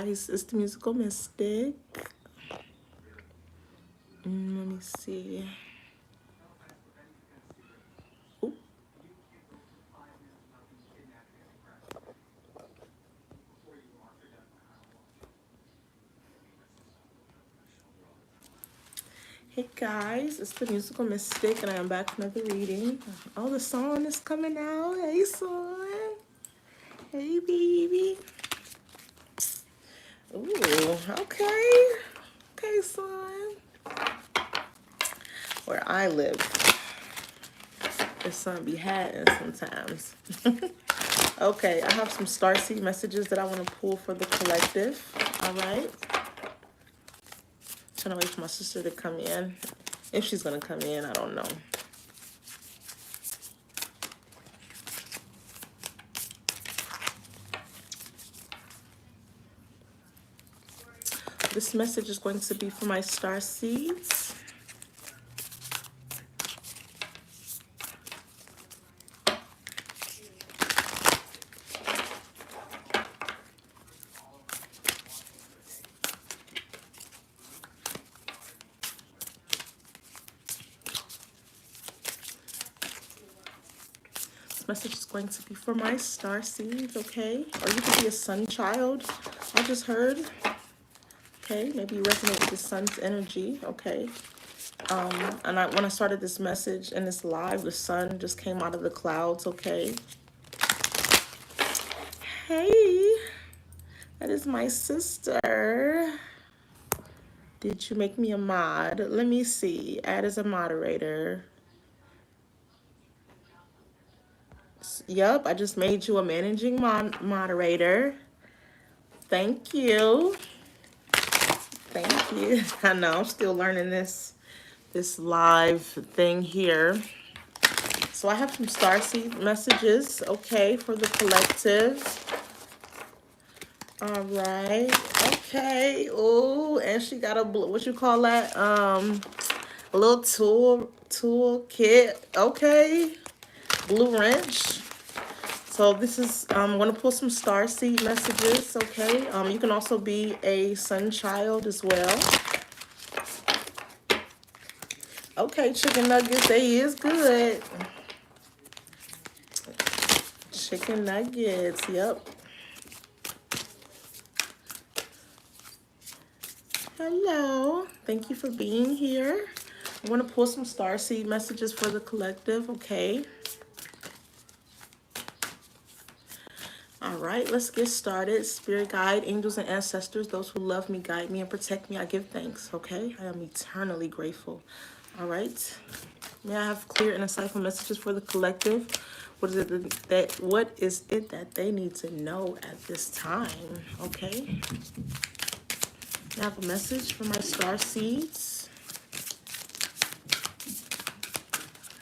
guys, it's the Musical Mystic. Let me see. Ooh. Hey guys, it's the Musical Mystic, and I am back for another reading. Oh, the song is coming out. Hey, son. Hey, baby. Ooh, okay. Okay, son. Where I live, the sun be hatting sometimes. Okay, I have some Starseed messages that I want to pull for the collective. All right. Trying to wait for my sister to come in. If she's going to come in, I don't know. This message is going to be for my star seeds. This message is going to be for my star seeds, okay? Or you could be a sun child, I just heard. Okay, maybe you resonate with the sun's energy, okay? When I started this message and this live, the sun just came out of the clouds, okay? Hey, that is my sister. Did you make me a mod? Let me see. Add as a moderator. Yup, I just made you a managing moderator. Thank you. Thank you. I know I'm still learning this live thing here. So I have some starseed messages, okay, for the collective. All right. Okay. Oh, and she got a what you call that? A little tool kit. Okay. Blue wrench. So this is I'm gonna pull some starseed messages. Okay. You can also be a sun child as well. Okay, chicken nuggets, they is good. Chicken nuggets, yep. Hello, thank you for being here. I want to pull some starseed messages for the collective, okay? All right, let's get started. Spirit guide, angels and ancestors, those who love me, guide me, and protect me, I give thanks, okay? I am eternally grateful. All right. May I have clear and insightful messages for the collective? What is it that they need to know at this time? Okay. I have a message for my star seeds.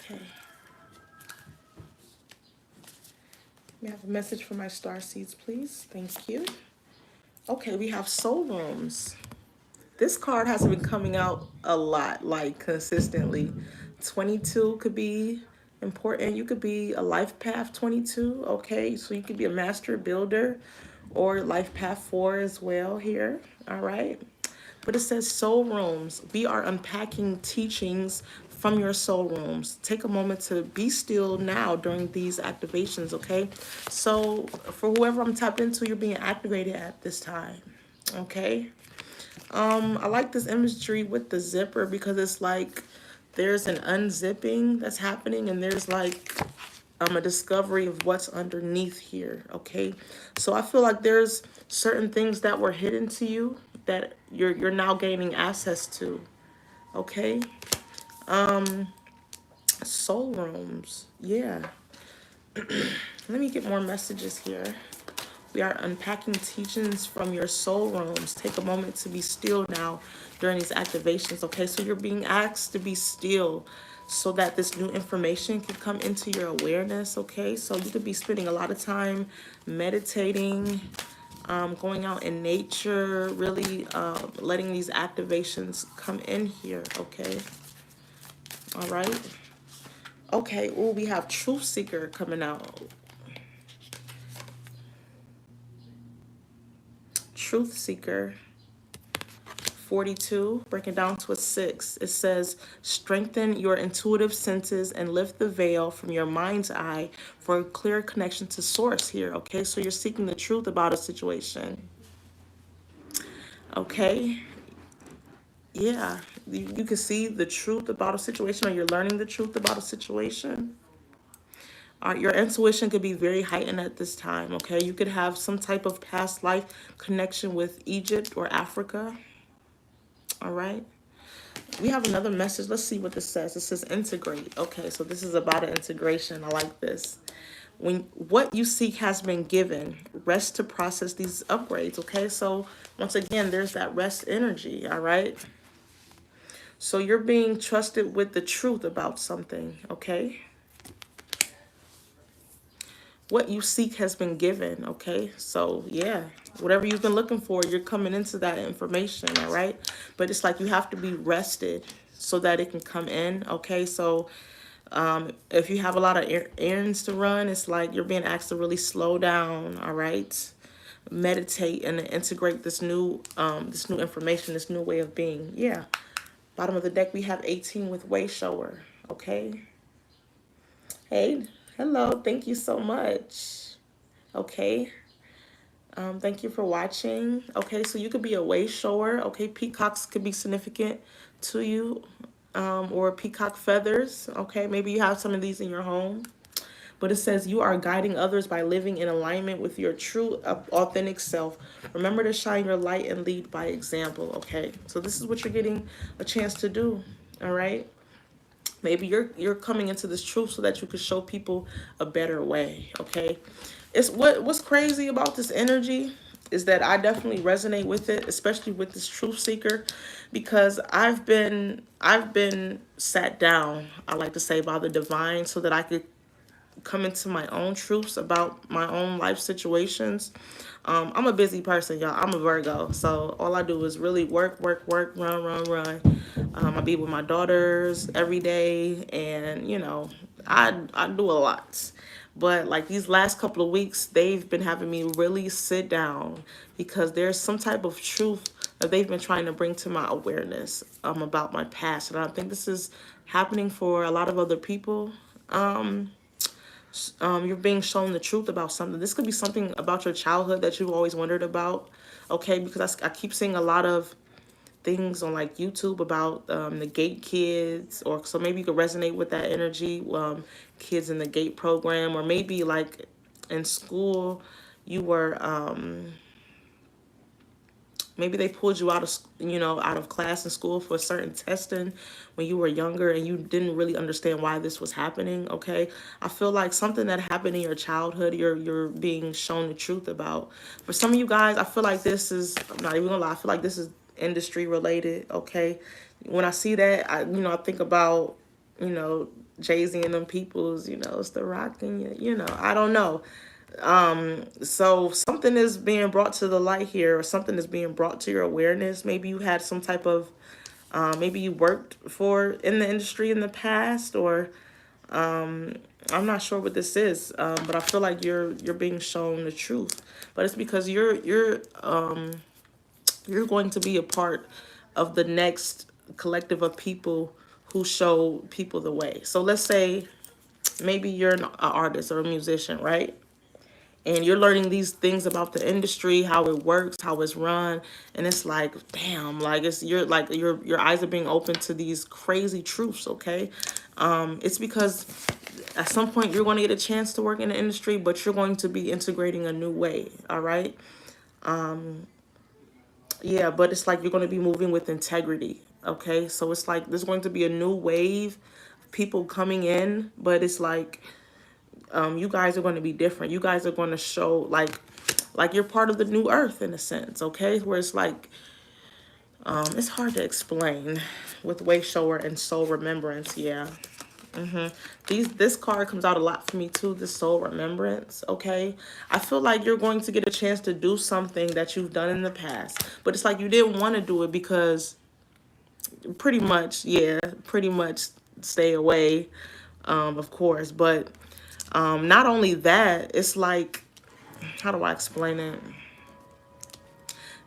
Okay. May I have a message for my star seeds, please? Thank you. Okay, we have soul rooms. This card hasn't been coming out a lot, like consistently. 22 could be important. You could be a life path 22, okay? So you could be a master builder or life path 4 as well here, all right? But it says soul rooms. We are unpacking teachings from your soul rooms. Take a moment to be still now during these activations, okay? So for whoever I'm tapped into, you're being activated at this time, okay? I like this imagery with the zipper because it's like there's an unzipping that's happening and there's like a discovery of what's underneath here, okay? So I feel like there's certain things that were hidden to you that you're now gaining access to, okay? Soul rooms, yeah. Let me get more messages here. We are unpacking teachings from your soul rooms. Take a moment to be still now during these activations, okay? So you're being asked to be still so that this new information can come into your awareness, okay? So you could be spending a lot of time meditating, going out in nature, really letting these activations come in here, okay? All right. Okay, oh, we have Truth Seeker coming out. Truth Seeker 42, breaking down to a 6. It says, strengthen your intuitive senses and lift the veil from your mind's eye for a clear connection to source here. Okay, so you're seeking the truth about a situation. Okay, yeah, you can see the truth about a situation, or you're learning the truth about a situation. Your intuition could be very heightened at this time, okay? You could have some type of past life connection with Egypt or Africa, all right? We have another message. Let's see what this says. It says integrate. Okay, so this is about an integration. I like this. When what you seek has been given, rest to process these upgrades, okay? So once again, there's that rest energy, all right? So you're being trusted with the truth about something, okay? What you seek has been given, okay? So yeah, whatever you've been looking for, you're coming into that information, all right? But it's like you have to be rested so that it can come in, okay? So if you have a lot of errands to run, it's like you're being asked to really slow down, all right? Meditate and integrate this new information, this new way of being. Yeah. Bottom of the deck, we have 18 with way shower, okay? Hey, hello, thank you so much. Okay. Thank you for watching. Okay, so you could be a way shower. Okay, peacocks could be significant to you, or peacock feathers. Okay, maybe you have some of these in your home. But it says you are guiding others by living in alignment with your true, authentic self. Remember to shine your light and lead by example. Okay, so this is what you're getting a chance to do. All right. Maybe you're coming into this truth so that you can show people a better way, okay? It's what's crazy about this energy is that I definitely resonate with it, especially with this truth seeker, because I've been sat down, I like to say, by the divine so that I could come into my own truths about my own life situations. I'm a busy person, y'all. I'm a Virgo, so all I do is really work, work, work, run, run, run. I be with my daughters every day, and I do a lot. But like these last couple of weeks, they've been having me really sit down because there's some type of truth that they've been trying to bring to my awareness about my past, and I think this is happening for a lot of other people. You're being shown the truth about something. This could be something about your childhood that you've always wondered about, okay? Because I keep seeing a lot of things on like YouTube about the gate kids, or so maybe you could resonate with that energy, kids in the gate program, or maybe like in school you were maybe they pulled you out of out of class in school for a certain testing when you were younger and you didn't really understand why this was happening, okay? I feel like something that happened in your childhood, you're being shown the truth about. For some of you guys, I feel like this is, I'm not even gonna lie, I feel like this is industry related, okay? When I see that, I think about, Jay-Z and them peoples, it's the rock and I don't know. So something is being brought to the light here, or something is being brought to your awareness. Maybe you had some type of maybe you worked for in the industry in the past, or I'm not sure what this is, but I feel like you're being shown the truth. But it's because you're going to be a part of the next collective of people who show people the way. So let's say maybe you're an artist or a musician, right? And you're learning these things about the industry, how it works, how it's run, and it's like, damn, like your eyes are being opened to these crazy truths, okay? It's because at some point you're going to get a chance to work in the industry, but you're going to be integrating a new way, all right? Yeah, but it's like you're going to be moving with integrity, okay? So it's like there's going to be a new wave of people coming in, but it's like you guys are going to be different. You guys are going to show like you're part of the new earth in a sense, okay? Where it's like it's hard to explain with way shower and soul remembrance. Yeah. This card comes out a lot for me too, the soul remembrance, okay? I feel like you're going to get a chance to do something that you've done in the past, but it's like you didn't want to do it because pretty much, yeah, pretty much stay away, of course. But not only that, it's like, how do I explain it?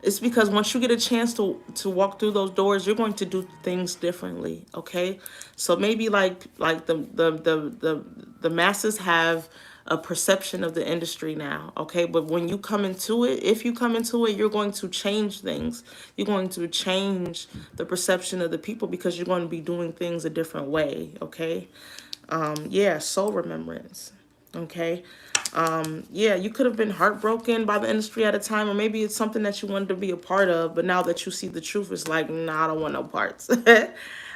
It's because once you get a chance to walk through those doors, you're going to do things differently. Okay, so maybe like the masses have a perception of the industry now. Okay, but when you come into it, if you come into it, you're going to change things. You're going to change the perception of the people because you're going to be doing things a different way. Okay, yeah, soul remembrance. Okay. Yeah, you could have been heartbroken by the industry at a time, or maybe it's something that you wanted to be a part of, but now that you see the truth, it's like, nah, I don't want no parts.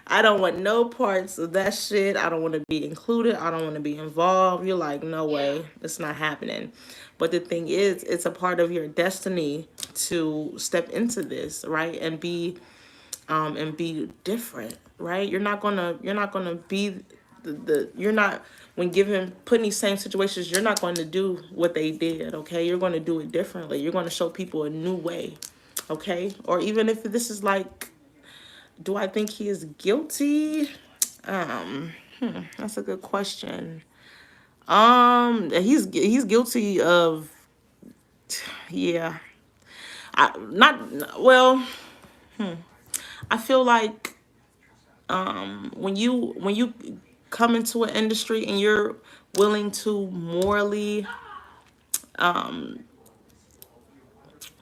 I don't want no parts of that shit. I don't want to be included. I don't want to be involved. You're like, no way, it's not happening. But the thing is, it's a part of your destiny to step into this, right? And be different, right? You're not gonna be you're not, when given put in these same situations, you're not going to do what they did. Okay, you're going to do it differently. You're going to show people a new way. Okay, or even if this is like, do I think he is guilty? That's a good question. He's guilty of, yeah. I not well. I feel like when you come into an industry and you're willing to morally, damn,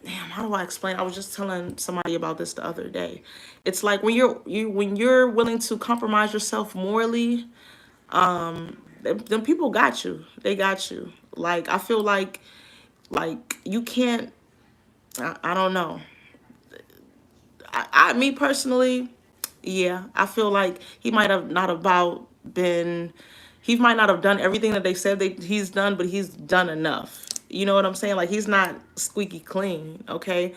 how do I explain? I was just telling somebody about this the other day. It's like when you're willing to compromise yourself morally, then people got you. They got you. Like, I feel like you can't. I don't know. Me personally, yeah, I feel like he might have not about been, he might not have done everything that they said he's done, but he's done enough. You know what I'm saying? Like, he's not squeaky clean, okay?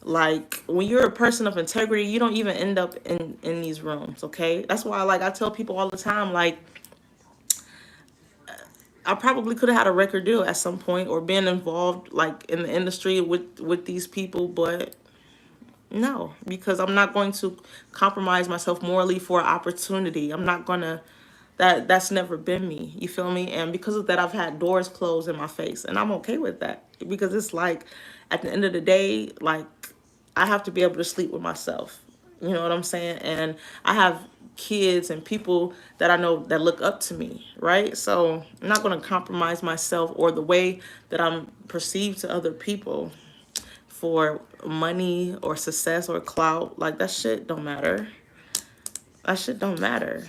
Like, when you're a person of integrity, you don't even end up in these rooms, okay? That's why, like, I tell people all the time, like, I probably could have had a record deal at some point or been involved, like, in the industry with these people, but no, because I'm not going to compromise myself morally for an opportunity. I'm not gonna. That's never been me. You feel me? And because of that, I've had doors closed in my face, and I'm okay with that because it's like, at the end of the day, like, I have to be able to sleep with myself. You know what I'm saying? And I have kids and people that I know that look up to me, right? So I'm not going to compromise myself or the way that I'm perceived to other people for money or success or clout. Like, that shit don't matter. That shit don't matter.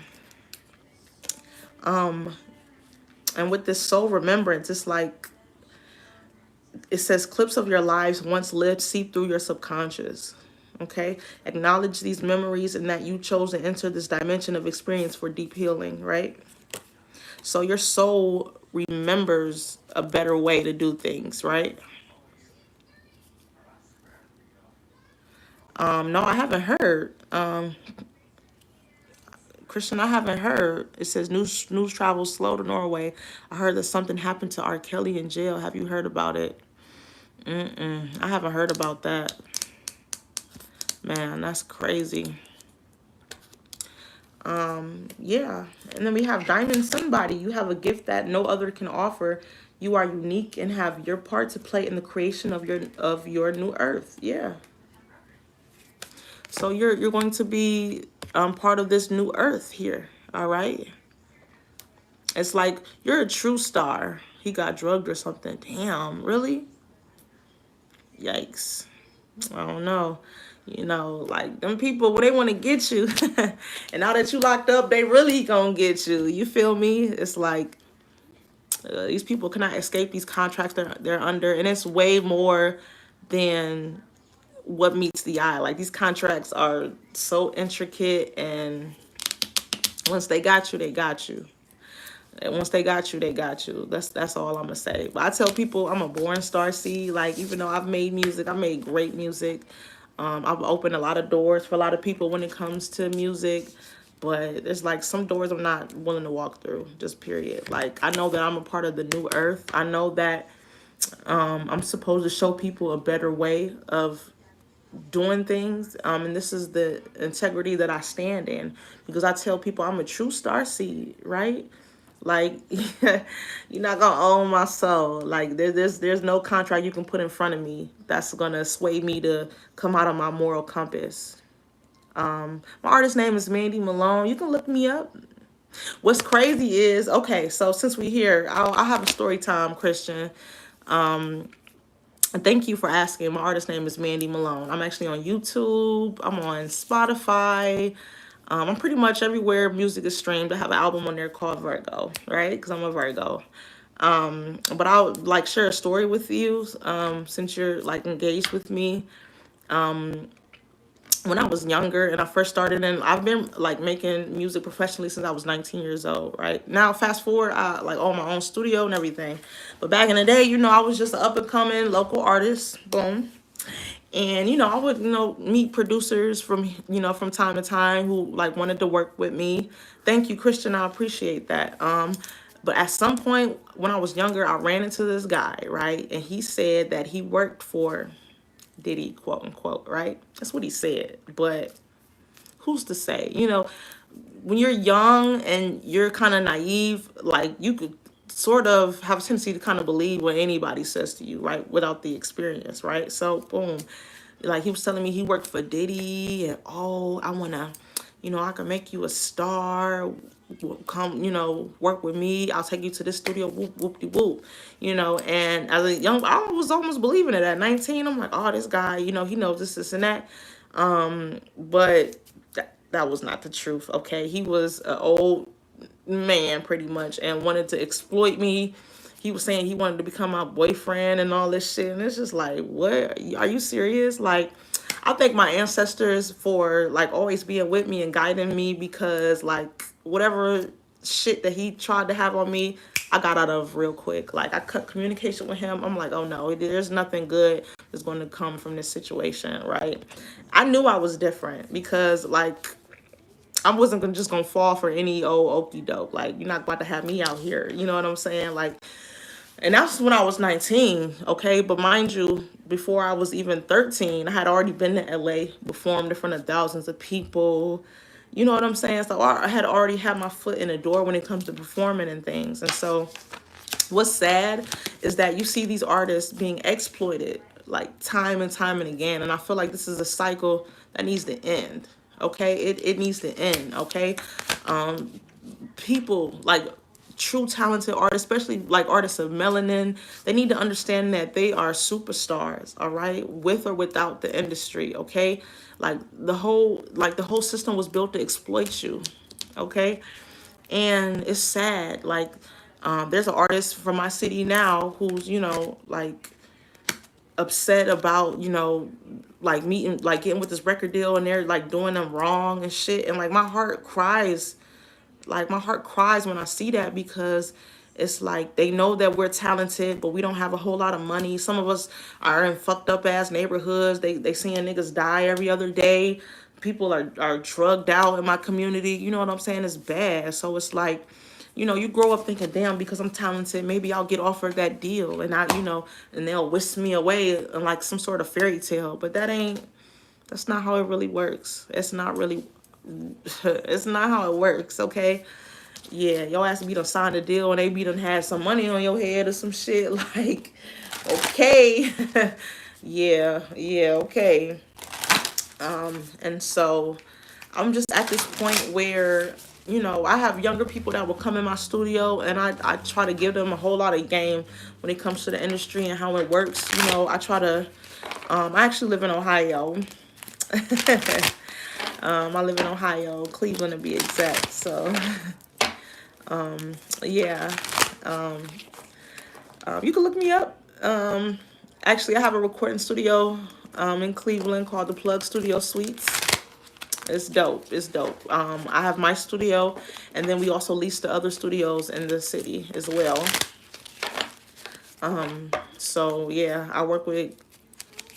And with this soul remembrance, it's like, it says clips of your lives once lived seep through your subconscious. Okay, acknowledge these memories and that you chose to enter this dimension of experience for deep healing, right? So your soul remembers a better way to do things, right? No, I haven't heard. Christian, I haven't heard. It says news travels slow to Norway. I heard that something happened to R. Kelly in jail. Have you heard about it? I haven't heard about that. Man, that's crazy. Yeah. And then we have Diamond Somebody. You have a gift that no other can offer. You are unique and have your part to play in the creation of your new earth. Yeah. So you're going to be part of this new earth here. All right. It's like you're a true star. He got drugged or something. Damn, really? Yikes. I don't know. You know, like, them people, when they want to get you, and now that you locked up, they really gonna get you. You feel me? It's like, these people cannot escape these contracts they're under, and it's way more than what meets the eye. Like, these contracts are so intricate, and once they got you, they got you. And once they got you, they got you. That's all I'm gonna say. But I tell people I'm a born starseed. Like, even though I've made music, I made great music. I've opened a lot of doors for a lot of people when it comes to music. But there's like some doors I'm not willing to walk through. Just period. Like, I know that I'm a part of the new earth. I know that I'm supposed to show people a better way of doing things, and this is the integrity that I stand in, because I tell people I'm a true star seed, right? Like, you're not gonna own my soul. Like, there's no contract you can put in front of me that's gonna sway me to come out of my moral compass. My artist name is Mandy Malone. You can look me up. What's crazy is, okay, so since we here, I'll have a story time, Christian. And thank you for asking. My artist name is Mandy Malone. I'm actually on YouTube. I'm on Spotify. I'm pretty much everywhere music is streamed. I have an album on there called Virgo, right? Because I'm a Virgo. But I'll like share a story with you, since you're like engaged with me. When I was younger and I first started, and I've been like making music professionally since I was 19 years old, right? Now fast forward, I like own my own studio and everything. But back in the day, I was just an up and coming local artist, boom. And I would meet producers from from time to time who like wanted to work with me. Thank you, Christian. I appreciate that. But at some point when I was younger, I ran into this guy, right? And he said that he worked for Diddy, quote unquote, right? That's what he said. But who's to say? When you're young and you're kind of naive, like you could sort of have a tendency to kind of believe what anybody says to you, right? Without the experience, right? So, boom. Like he was telling me he worked for Diddy and, oh, I want to, I can make you a star. Come, work with me. I'll take you to this studio. Whoop, whoop, de whoop. And as a young, I was almost believing it at 19. I'm like, oh, this guy, he knows this and that. But that was not the truth. Okay. He was an old man pretty much and wanted to exploit me. He was saying he wanted to become my boyfriend and all this shit. And it's just like, what? Are you serious? Like, I thank my ancestors for like always being with me and guiding me, because like whatever shit that he tried to have on me, I got out of real quick. Like I cut communication with him. I'm like, oh no, there's nothing good that's going to come from this situation, right? I knew I was different because like I wasn't just gonna fall for any old okie doke. Like you're not about to have me out here. You know what I'm saying? Like, and that's when I was 19. Okay, but mind you, before I was even 13, I had already been to LA, performed in front of thousands of people. You know what I'm saying? So I had already had my foot in the door when it comes to performing and things. And so what's sad is that you see these artists being exploited like time and time and again. And I feel like this is a cycle that needs to end. Okay, it needs to end. Okay, people like true talented artists, especially like artists of melanin, they need to understand that they are superstars. All right, with or without the industry. Okay, the whole system was built to exploit you. Okay, and it's sad. Like, there's an artist from my city now who's like upset about like meeting like getting with this record deal, and they're like doing them wrong and shit, and like my heart cries. Like my heart cries when I see that, because it's like they know that we're talented, but we don't have a whole lot of money. Some of us are in fucked up ass neighborhoods. They seeing niggas die every other day. People are drugged out in my community. You know what I'm saying? It's bad. So it's like, you grow up thinking, damn, because I'm talented, maybe I'll get offered that deal, and and they'll whisk me away in like some sort of fairy tale. But that's not how it really works. It's not really, it's not how it works. Okay. Yeah, your ass be done signed a deal and they be done had some money on your head or some shit. Like, okay. Yeah, okay. And so I'm just at this point where, I have younger people that will come in my studio, and I try to give them a whole lot of game when it comes to the industry and how it works. I try to, I actually live in Ohio. I live in Ohio, Cleveland to be exact. So, yeah, you can look me up. Actually, I have a recording studio in Cleveland called the Plug Studio Suites. It's dope. It's dope. I have my studio, and then we also lease to other studios in the city as well. So yeah, I work with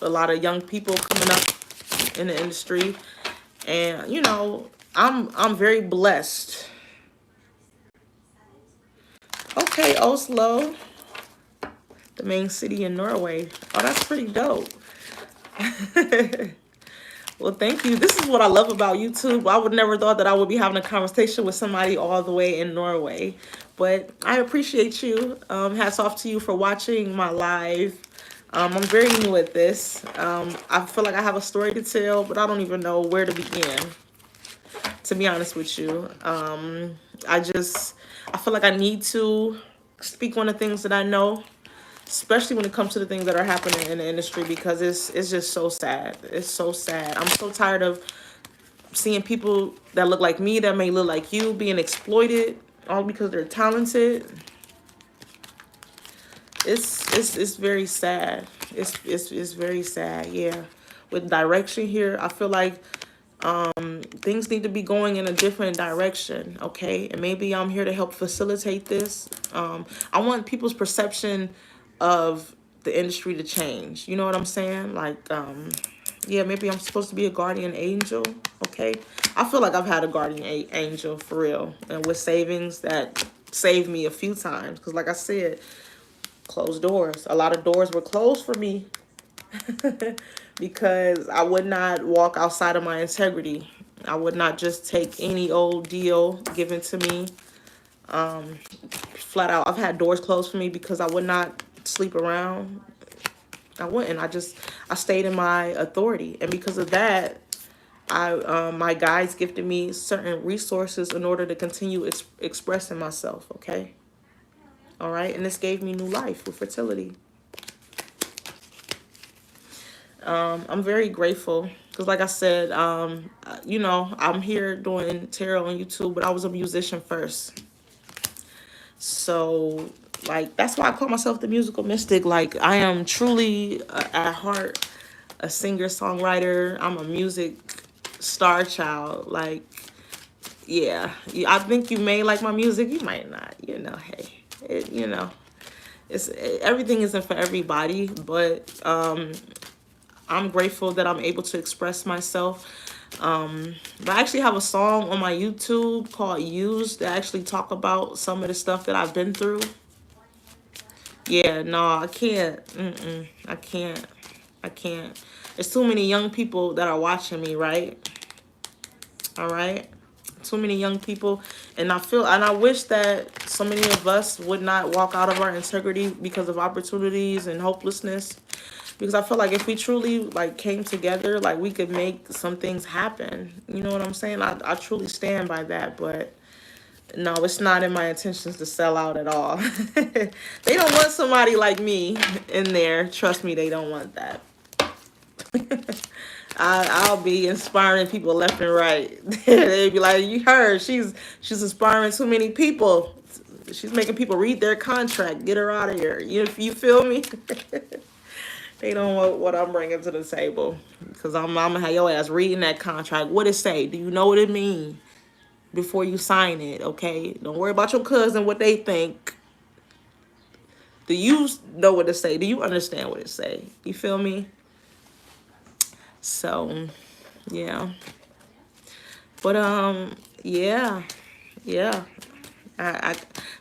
a lot of young people coming up in the industry, and I'm very blessed. Okay, Oslo, the main city in Norway. Oh, that's pretty dope. Well, thank you. This is what I love about YouTube. I would never thought that I would be having a conversation with somebody all the way in Norway. But I appreciate you. Hats off to you for watching my live. I'm very new at this. I feel like I have a story to tell, but I don't even know where to begin, to be honest with you. I feel like I need to speak on the things that I know, especially when it comes to the things that are happening in the industry, because it's just so sad. It's so sad. I'm so tired of seeing people that look like me, that may look like you, being exploited all because they're talented. It's very sad. It's very sad. Yeah, with direction here, I feel like things need to be going in a different direction. Okay, and maybe I'm here to help facilitate this. I want people's perception of the industry to change. You know what I'm saying? Like, yeah, maybe I'm supposed to be a guardian angel. Okay, I feel like I've had a guardian angel for real, and with savings that saved me a few times. Because, like I said, closed doors. A lot of doors were closed for me because I would not walk outside of my integrity. I would not just take any old deal given to me. Flat out, I've had doors closed for me because I would not sleep around. I wouldn't. I stayed in my authority, and because of that, my guides gifted me certain resources in order to continue expressing myself. Okay, all right, and this gave me new life with fertility. I'm very grateful because, like I said, you know, I'm here doing tarot on YouTube, but I was a musician first. So, like, that's why I call myself the musical mystic. Like, I am truly, at heart, a singer-songwriter. I'm a music star child. Like, yeah. I think you may like my music. You might not. You know, hey, you know, everything isn't for everybody, but I'm grateful that I'm able to express myself. But I actually have a song on my YouTube called Used that actually talk about some of the stuff that I've been through. Yeah, no, I can't. I can't. I can't. There's too many young people that are watching me, right? All right? Too many young people. And I wish that so many of us would not walk out of our integrity because of opportunities and hopelessness. Because I feel like if we truly like came together, like we could make some things happen. You know what I'm saying? I truly stand by that. But no, it's not in my intentions to sell out at all. They don't want somebody like me in there. Trust me, they don't want that. I'll be inspiring people left and right. They'd be like, you heard, she's inspiring too many people. She's making people read their contract. Get her out of here. You feel me? They don't want what I'm bringing to the table. Because I'm going to have your ass reading that contract. What it say? Do you know what it means before you sign it, okay? Don't worry about your cousin, what they think. Do you know what it say? Do you understand what it say? You feel me? So, yeah. But, yeah. Yeah. I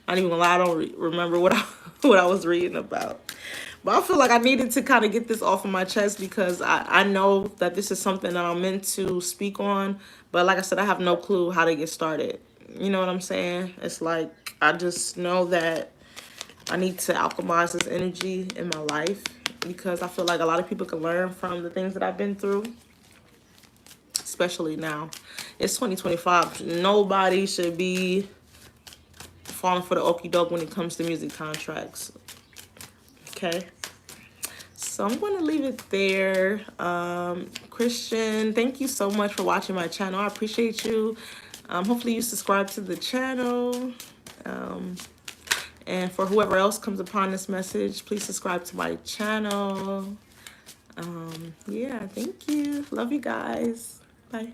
not even gonna lie, I don't remember what I was reading about. But I feel like I needed to kind of get this off of my chest because I know that this is something that I'm meant to speak on. But like I said, I have no clue how to get started. You know what I'm saying? It's like I just know that I need to alchemize this energy in my life because I feel like a lot of people can learn from the things that I've been through, especially now. It's 2025. Nobody should be falling for the okie doke when it comes to music contracts. Okay. So I'm going to leave it there. Christian, thank you so much for watching my channel. I appreciate you. Hopefully you subscribe to the channel. And for whoever else comes upon this message, please subscribe to my channel. Yeah, thank you. Love you guys. Bye.